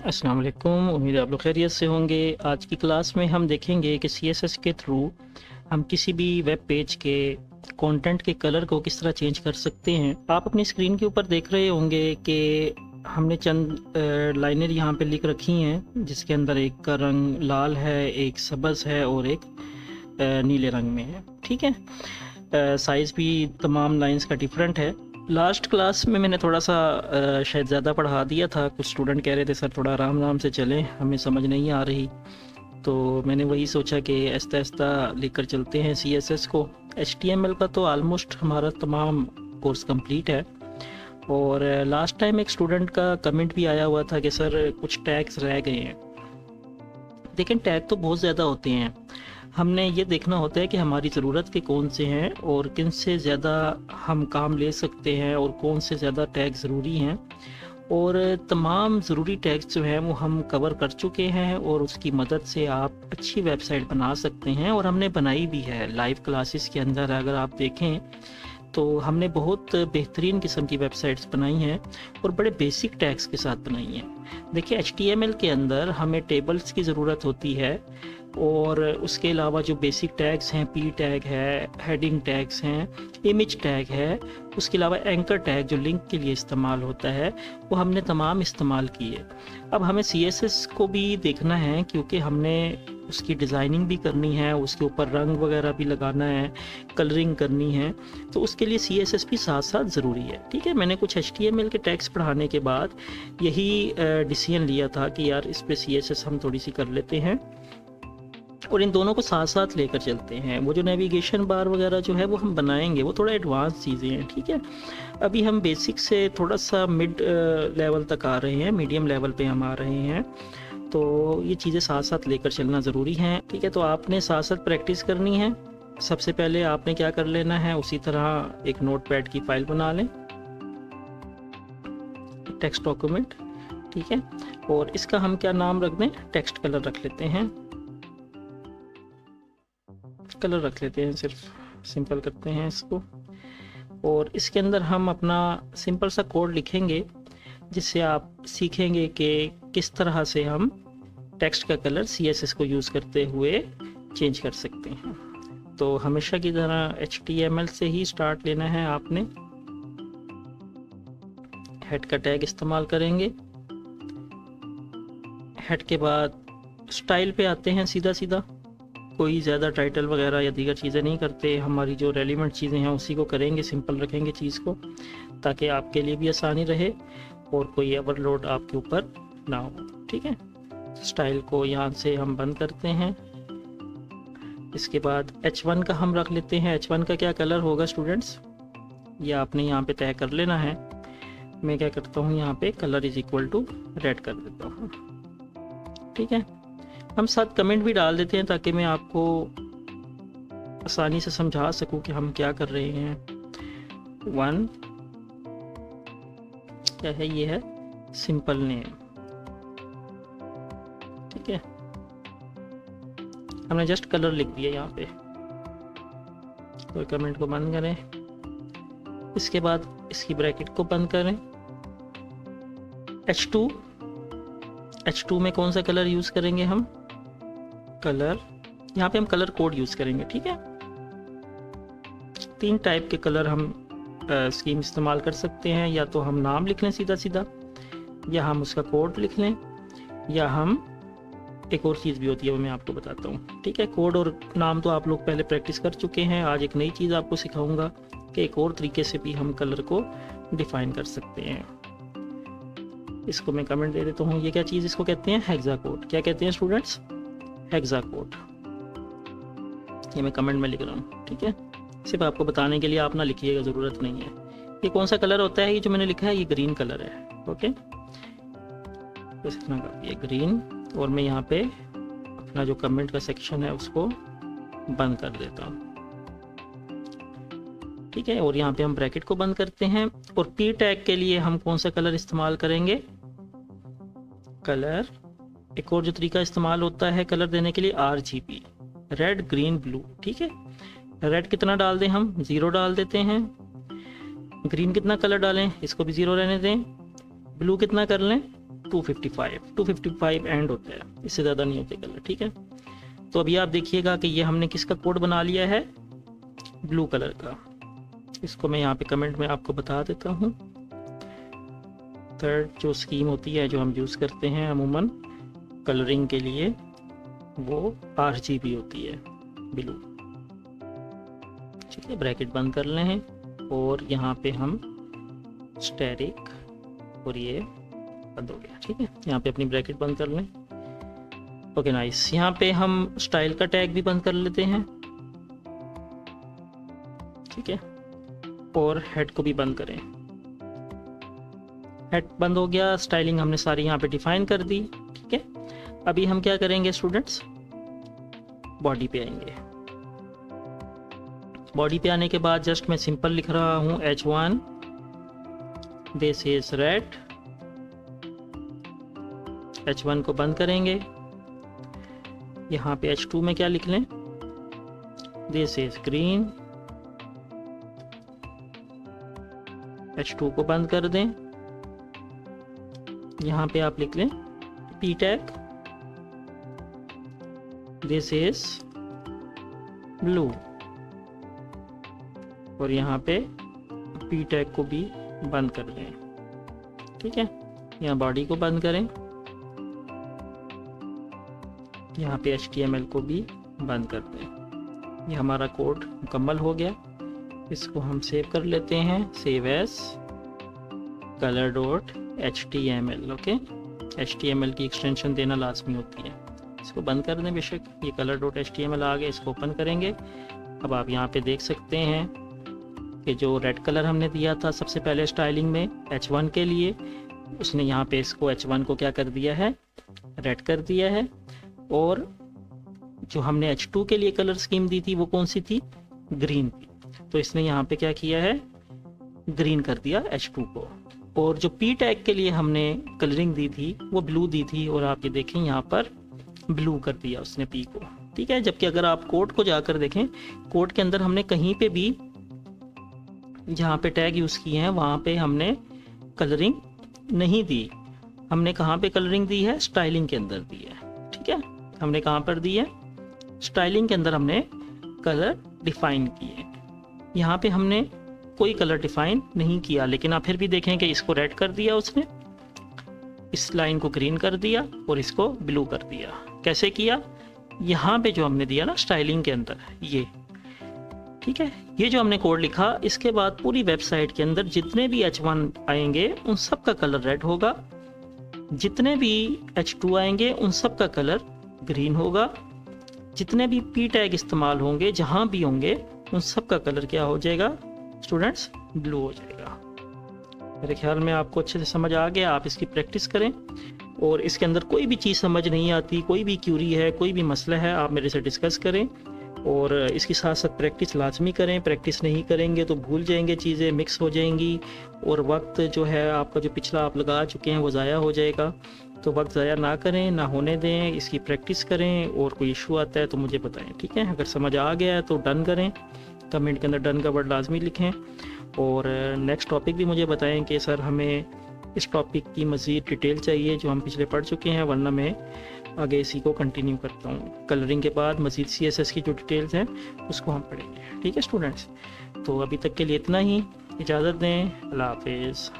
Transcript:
अस्सलाम वालेकुम। उम्मीद है आप लोग खैरियत से होंगे। आज की क्लास में हम देखेंगे कि CSS के थ्रू हम किसी भी वेब पेज के कंटेंट के कलर को किस तरह चेंज कर सकते हैं। आप अपनी स्क्रीन के ऊपर देख रहे होंगे कि हमने चंद लाइनें यहाँ पे लिख रखी हैं, जिसके अंदर एक का रंग लाल है, एक सब्ज़ है और एक नीले रंग में है। ठीक है, साइज़ भी तमाम लाइंस का डिफरेंट है। लास्ट क्लास में मैंने थोड़ा सा शायद ज़्यादा पढ़ा दिया था। कुछ स्टूडेंट कह रहे थे सर थोड़ा आराम आराम से चलें, हमें समझ नहीं आ रही। तो मैंने वही सोचा कि आहिस्ता आहिस्ता लेकर चलते हैं CSS को। HTML का तो आलमोस्ट हमारा तमाम कोर्स कंप्लीट है। और लास्ट टाइम एक स्टूडेंट का कमेंट भी आया हुआ था कि सर कुछ टैग्स रह गए हैं। लेकिन टैग तो बहुत ज़्यादा होते हैं, हमने ये देखना होता है कि हमारी ज़रूरत के कौन से हैं और किन से ज़्यादा हम काम ले सकते हैं और कौन से ज़्यादा टैग ज़रूरी हैं। और तमाम ज़रूरी टैग्स जो हैं वो हम कवर कर चुके हैं और उसकी मदद से आप अच्छी वेबसाइट बना सकते हैं। और हमने बनाई भी है लाइव क्लासेस के अंदर। अगर आप देखें तो हमने बहुत बेहतरीन किस्म की वेबसाइट्स बनाई हैं और बड़े बेसिक टैग्स के साथ बनाई हैं। देखिए HTML के अंदर हमें टेबल्स की ज़रूरत होती है और उसके अलावा जो बेसिक टैग्स हैं, P टैग है, हेडिंग टैग्स हैं, इमेज टैग है, उसके अलावा एंकर टैग जो लिंक के लिए इस्तेमाल होता है, वो हमने तमाम इस्तेमाल किए। अब हमें CSS को भी देखना है क्योंकि हमने उसकी डिज़ाइनिंग भी करनी है, उसके ऊपर रंग वगैरह भी लगाना है, कलरिंग करनी है, तो उसके लिए CSS भी साथ साथ ज़रूरी है। ठीक है, मैंने कुछ HTML के टैग्स पढ़ाने के बाद यही डिसीजन लिया था कि यार इस पे CSS हम थोड़ी सी कर लेते हैं और इन दोनों को साथ साथ लेकर चलते हैं। वो जो नेविगेशन बार वगैरह जो है वो हम बनाएंगे, वो थोड़ा एडवांस चीज़ें हैं। ठीक है, अभी हम बेसिक से थोड़ा सा मिड लेवल तक आ रहे हैं, मीडियम लेवल पे हम आ रहे हैं, तो ये चीज़ें साथ साथ लेकर चलना ज़रूरी हैं। ठीक है, तो आपने साथ साथ प्रैक्टिस करनी है। सबसे पहले आपने क्या कर लेना है, उसी तरह एक नोटपैड की फ़ाइल बना लें, टेक्स्ट डॉक्यूमेंट। ठीक है, और इसका हम क्या नाम रख दें, टेक्स्ट कलर रख लेते हैं, कलर रख लेते हैं, सिर्फ सिंपल करते हैं इसको। और इसके अंदर हम अपना सिंपल सा कोड लिखेंगे जिससे आप सीखेंगे कि किस तरह से हम टेक्स्ट का कलर CSS को यूज़ करते हुए चेंज कर सकते हैं। तो हमेशा की तरह HTML से ही स्टार्ट लेना है आपने। हेड का टैग इस्तेमाल करेंगे। हेड के बाद स्टाइल पे आते हैं सीधा सीधा, कोई ज़्यादा टाइटल वगैरह या दीगर चीज़ें नहीं करते। हमारी जो रेलिवेंट चीज़ें हैं उसी को करेंगे, सिंपल रखेंगे चीज़ को, ताकि आपके लिए भी आसानी रहे और कोई ओवरलोड आपके ऊपर ना हो। ठीक है, स्टाइल को यहाँ से हम बंद करते हैं। इसके बाद H1 का हम रख लेते हैं। H1 का क्या कलर होगा स्टूडेंट्स, ये आपने यहाँ पे तय कर लेना है। मैं क्या करता हूँ, यहाँ पे colour is equal to red कर देता हूँ। ठीक है, हम साथ कमेंट भी डाल देते हैं ताकि मैं आपको आसानी से समझा सकूं कि हम क्या कर रहे हैं। 1 क्या है, ये है सिंपल नेम। ठीक है, हमने जस्ट कलर लिख दिया यहाँ पे, तो कमेंट को बंद करें। इसके बाद इसकी ब्रैकेट को बंद करें। H2 में कौन सा कलर यूज़ करेंगे हम, कलर, यहाँ पे हम कलर कोड यूज़ करेंगे। ठीक है, 3 टाइप के कलर हम स्कीम इस्तेमाल कर सकते हैं। या तो हम नाम लिख लें सीधा सीधा, या हम उसका कोड लिख लें, या हम एक और चीज़ भी होती है वो मैं आपको बताता हूँ। ठीक है, कोड और नाम तो आप लोग पहले प्रैक्टिस कर चुके हैं। आज एक नई चीज़ आपको सिखाऊंगा कि एक और तरीके से भी हम कलर को डिफ़ाइन कर सकते हैं। इसको मैं कमेंट दे देता हूँ। ये क्या चीज़, इसको कहते हैं हेक्सा कोड। क्या कहते हैं स्टूडेंट्स, हेक्सा कोड। ये मैं कमेंट में लिख रहा हूँ। ठीक है, सिर्फ आपको बताने के लिए, आप ना लिखिएगा, ज़रूरत नहीं है। ये कौन सा कलर होता है, ये जो मैंने लिखा है ये ग्रीन कलर है। ओके, बस इतना काफ़ी है, ग्रीन। और मैं यहाँ पे अपना जो कमेंट का सेक्शन है उसको बंद कर देता हूँ। ठीक है, और यहाँ पे हम ब्रैकेट को बंद करते हैं। और P टैग के लिए हम कौन सा कलर इस्तेमाल करेंगे, कलर। एक और जो तरीका इस्तेमाल होता है कलर देने के लिए, RGB, रेड ग्रीन ब्लू। ठीक है, रेड कितना डाल दें हम, 0 डाल देते हैं। ग्रीन कितना कलर डालें, इसको भी 0 रहने दें। ब्लू कितना कर लें, 255 एंड होता है, इससे ज़्यादा नहीं होते कलर। ठीक है, तो अभी आप देखिएगा कि ये हमने किसका कोड बना लिया है, ब्लू कलर का। इसको मैं यहाँ पे कमेंट में आपको बता देता हूँ। थर्ड जो स्कीम होती है जो हम यूज़ करते हैं अमूमन कलरिंग के लिए, वो RGB होती है, ब्लू। ठीक है, ब्रैकेट बंद कर लें और यहाँ पे हम स्टेरिक, और ये बंद हो गया। ठीक है, यहाँ पे अपनी ब्रैकेट बंद कर लें। ओके नाइस, यहाँ पे हम स्टाइल का टैग भी बंद कर लेते हैं। ठीक है, और हेड को भी बंद करें। हेड बंद हो गया, स्टाइलिंग हमने सारी यहाँ पे डिफाइन कर दी। ठीक है, अभी हम क्या करेंगे स्टूडेंट्स, बॉडी पे आएंगे। बॉडी पे आने के बाद जस्ट मैं सिंपल लिख रहा हूँ H1 this is red. H1 को बंद करेंगे। यहाँ पे H2 में क्या लिख लें, दिस इज ग्रीन। H2 को बंद कर दें। यहाँ पे आप लिख लें P tag, this is blue. और यहाँ पे P टैग को भी बंद कर दें। ठीक है, यहाँ बॉडी को बंद करें। यहाँ पे HTML को भी बंद कर दें। ये हमारा कोड मुकम्मल हो गया। इसको हम सेव कर लेते हैं, save as color.html। Okay, HTML की एक्सटेंशन देना लाजमी होती है। इसको बंद कर दें बेशक। ये color.html आ गया, इसको ओपन करेंगे। अब आप यहाँ पे देख सकते हैं कि जो रेड कलर हमने दिया था सबसे पहले स्टाइलिंग में H1 के लिए, उसने यहाँ पे इसको H1 को क्या कर दिया है, रेड कर दिया है। और जो हमने H2 के लिए कलर स्कीम दी थी वो कौन सी थी, ग्रीन थी, तो इसने यहाँ पे क्या किया है, ग्रीन कर दिया H2 को। और जो P टैग के लिए हमने कलरिंग दी थी वो ब्लू दी थी, और आप ये देखें यहाँ पर ब्लू कर दिया उसने P को। ठीक है, जबकि अगर आप कोड को जाकर देखें, कोड के अंदर हमने कहीं पे भी जहाँ पे टैग यूज़ किए हैं वहाँ पे हमने कलरिंग नहीं दी। हमने कहाँ पे कलरिंग दी है, स्टाइलिंग के अंदर दी है। ठीक है, हमने कहाँ पर दी है, स्टाइलिंग के अंदर हमने कलर डिफाइन किए। यहाँ पे हमने कोई कलर डिफाइन नहीं किया, लेकिन आप फिर भी देखें कि इसको रेड कर दिया उसने, इस लाइन को ग्रीन कर दिया और इसको ब्लू कर दिया। कैसे किया, यहाँ पे जो हमने दिया ना स्टाइलिंग के अंदर ये। ठीक है, ये जो हमने कोड लिखा, इसके बाद पूरी वेबसाइट के अंदर जितने भी H1 आएंगे उन सब का कलर रेड होगा, जितने भी H2 आएंगे उन सब का कलर ग्रीन होगा, जितने भी P टैग इस्तेमाल होंगे जहां भी होंगे उन सब का कलर क्या हो जाएगा स्टूडेंट्स, ब्लू हो जाएगा। मेरे ख्याल में आपको अच्छे से समझ आ गया। आप इसकी प्रैक्टिस करें, और इसके अंदर कोई भी चीज़ समझ नहीं आती, कोई भी क्यूरी है, कोई भी मसला है, आप मेरे से डिस्कस करें। और इसके साथ साथ प्रैक्टिस लाजमी करें। प्रैक्टिस नहीं करेंगे तो भूल जाएंगे, चीज़ें मिक्स हो जाएंगी, और वक्त जो है आपका जो पिछला आप लगा चुके हैं वो ज़ाया हो जाएगा। तो वक्त ज़ाया ना करें, ना होने दें, इसकी प्रैक्टिस करें। और कोई इशू आता है तो मुझे बताएं। ठीक है, अगर समझ आ गया है तो डन करें, कमेंट के अंदर डन का वर्ड लाजमी लिखें। और नेक्स्ट टॉपिक भी मुझे बताएं कि सर हमें इस टॉपिक की मज़ीद डिटेल चाहिए जो हम पिछले पढ़ चुके हैं, वरना मैं आगे इसी को कंटिन्यू करता हूँ। कलरिंग के बाद मज़ीद CSS की जो डिटेल्स हैं उसको हम पढ़ेंगे। ठीक है स्टूडेंट्स, तो अभी तक के लिए इतना ही, इजाज़त दें, अल्लाह हाफिज़।